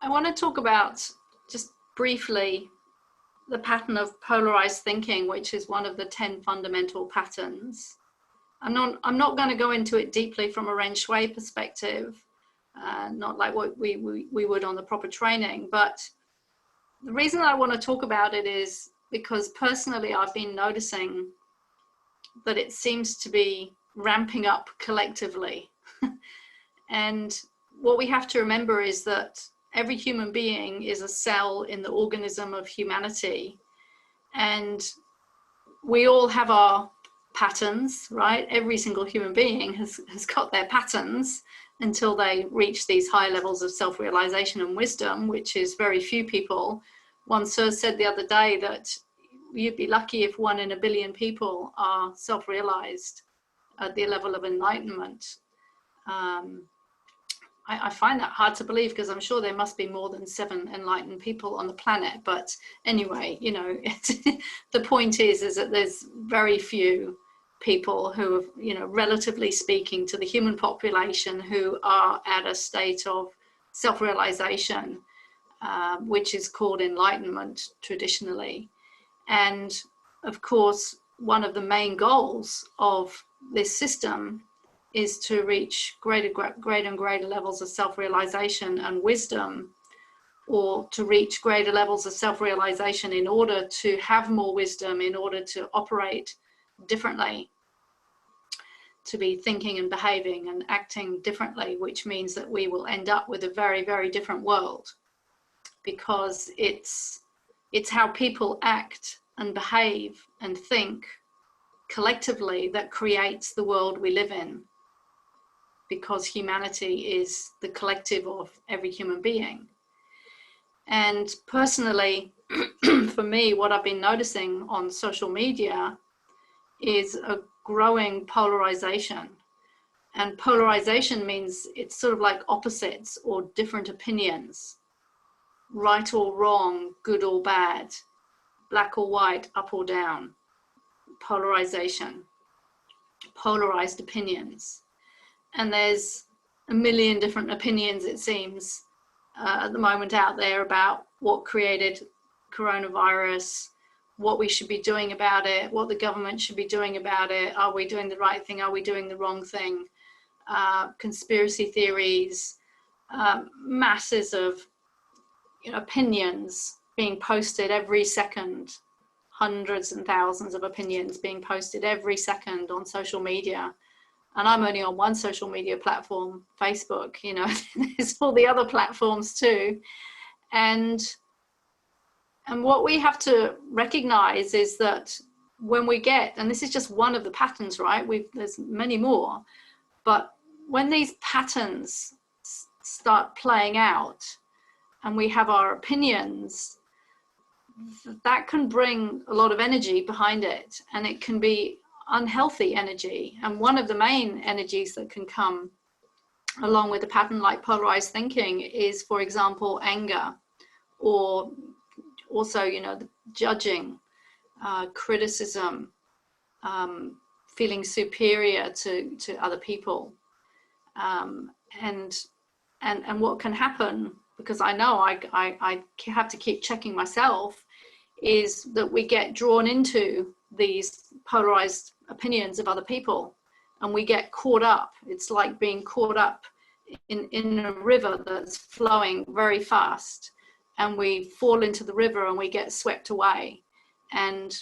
I want to talk about, just briefly, the pattern of polarized thinking, which is one of the 10 fundamental patterns. I'm not going to go into it deeply from a Ren Shui perspective, not like what we would on the proper training, but the reason I want to talk about it is because personally I've been noticing that it seems to be ramping up collectively. And what we have to remember is that every human being is a cell in the organism of humanity. And we all have our patterns, right? Every single human being has got their patterns until they reach these high levels of self-realization and wisdom, which is very few people. One sir said the other day that you'd be lucky if 1 in a billion people are self-realized at the level of enlightenment. I find that hard to believe because I'm sure there must be more than 7 enlightened people on the planet. But anyway, you know, the point is that there's very few people who have, you know, relatively speaking to the human population, who are at a state of self-realization, which is called enlightenment traditionally. And of course, one of the main goals of this system is to reach greater and greater levels of self-realization and wisdom, or to reach greater levels of self-realization in order to have more wisdom, in order to operate differently, to be thinking and behaving and acting differently, which means that we will end up with a very, very different world, because it's how people act and behave and think collectively that creates the world we live in, because humanity is the collective of every human being. And personally, for me, what I've been noticing on social media is a growing polarization. And polarization means it's sort of like opposites or different opinions, right or wrong, good or bad, black or white, up or down. Polarization, polarized opinions. And there's a million different opinions, it seems, at the moment out there about what created coronavirus, what we should be doing about it, what the government should be doing about it. Are we doing the right thing? Are we doing the wrong thing? Conspiracy theories, masses of, you know, opinions being posted every second, hundreds and thousands of opinions being posted every second on social media. And I'm only on one social media platform, Facebook, you know, there's all the other platforms too. And what we have to recognize is that when we get, and this is just one of the patterns, right? There's many more, but when these patterns start playing out and we have our opinions, that can bring a lot of energy behind it, and it can be unhealthy energy. And one of the main energies that can come along with a pattern like polarized thinking is, for example, anger, or also, you know, the judging, criticism, feeling superior to other people. And what can happen, because I know I have to keep checking myself, is that we get drawn into these polarized opinions of other people, and we get caught up. It's like being caught up in a river that's flowing very fast, and we fall into the river and we get swept away, and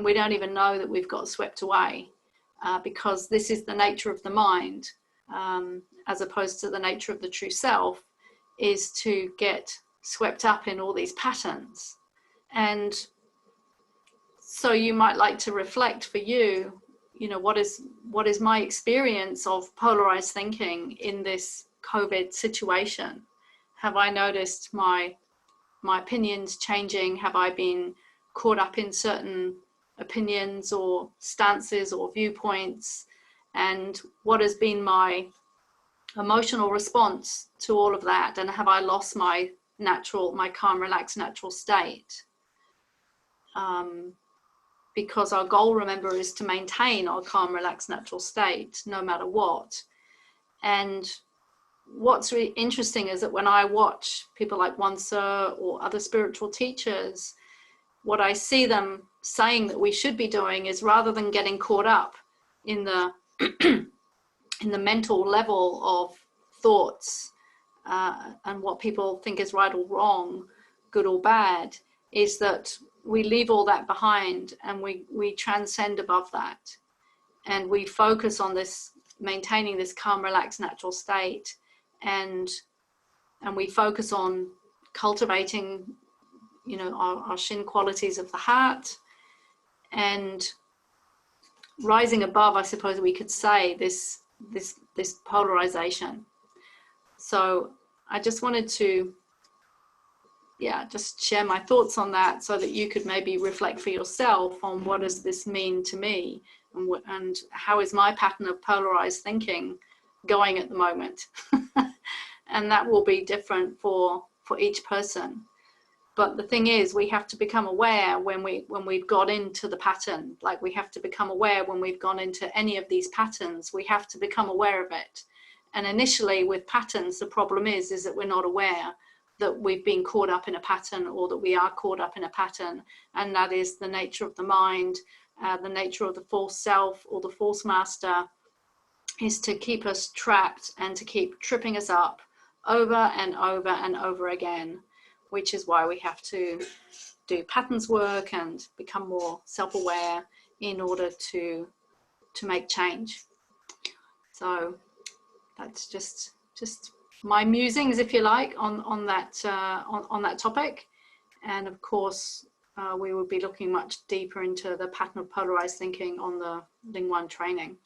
we don't even know that we've got swept away, because this is the nature of the mind, as opposed to the nature of the true self, is to get swept up in all these patterns. And so you might like to reflect for you, you know, what is my experience of polarized thinking in this COVID situation? Have I noticed my opinions changing? Have I been caught up in certain opinions or stances or viewpoints? And what has been my emotional response to all of that? And have I lost my calm, relaxed, natural state? Because our goal, remember, is to maintain our calm, relaxed, natural state no matter what. And what's really interesting is that when I watch people like One Sir or other spiritual teachers, what I see them saying that we should be doing is, rather than getting caught up in the in the mental level of thoughts and what people think is right or wrong, good or bad, is that we leave all that behind and we transcend above that, and we focus on this, maintaining this calm, relaxed, natural state, and we focus on cultivating, you know, our Shin qualities of the heart, and rising above, I suppose we could say, this polarization. So I just wanted to, yeah, just share my thoughts on that, so that you could maybe reflect for yourself on what does this mean to me, and how is my pattern of polarized thinking going at the moment. And that will be different for each person. But the thing is, we have to become aware when we've got into the pattern. Like, we have to become aware when we've gone into any of these patterns. We have to become aware of it. And initially with patterns, the problem is that we're not aware that we've been caught up in a pattern, or that we are caught up in a pattern. And that is the nature of the mind, the nature of the false self or the false master, is to keep us trapped and to keep tripping us up over and over and over again, which is why we have to do patterns work and become more self-aware in order to make change. So that's just my musings, if you like, on that topic. And of course, we will be looking much deeper into the pattern of polarized thinking on the Ling One training.